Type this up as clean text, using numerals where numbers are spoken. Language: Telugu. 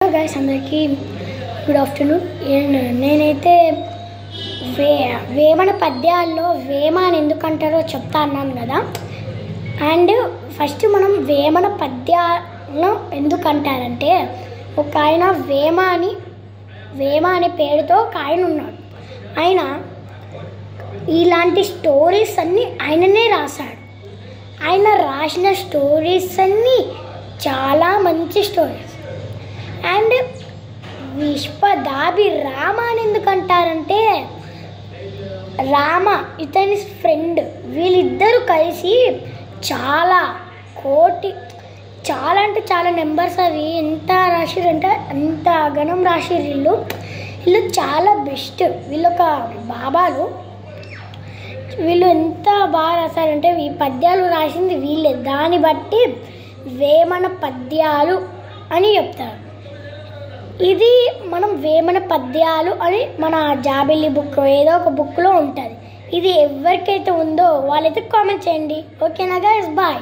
గైస్ అందరికీ గుడ్ ఆఫ్టర్నూన్. నేనైతే వేమన పద్యాల్లో వేమ అని ఎందుకంటారో చెప్తా అన్నాను కదా. అండ్ ఫస్ట్ మనం వేమన పద్యాలను ఎందుకంటారంటే, ఒక ఆయన వేమ అనే పేరుతో ఒక ఆయన ఉన్నాడు. ఆయన ఇలాంటి స్టోరీస్ అన్నీ ఆయననే రాశాడు. ఆయన రాసిన స్టోరీస్ అన్నీ చాలా మంచి స్టోరీస్. అండ్ విశ్వదాభి రామ అని ఎందుకంటారంటే, రామ ఇతని ఫ్రెండ్, వీళ్ళిద్దరూ కలిసి చాలా అంటే చాలా నెంబర్స్ అవి ఎంత రాసిరంటే అంత గణం రాసిర్రు. వీళ్ళు చాలా బెస్ట్. వీళ్ళొక బాబాలు. వీళ్ళు ఎంత బాగా రాశారంటే, ఈ పద్యాలు రాసింది వీళ్ళే. దాన్ని బట్టి వేమన పద్యాలు అని చెప్తారు. ఇది మనం వేమన పద్యాలు అని మన జాబిల్లి బుక్ ఏదో ఒక బుక్లో ఉంటుంది. ఇది ఎవరికైతే ఉందో వాళ్ళైతే కామెంట్ చేయండి. ఓకేనా గైస్, బాయ్.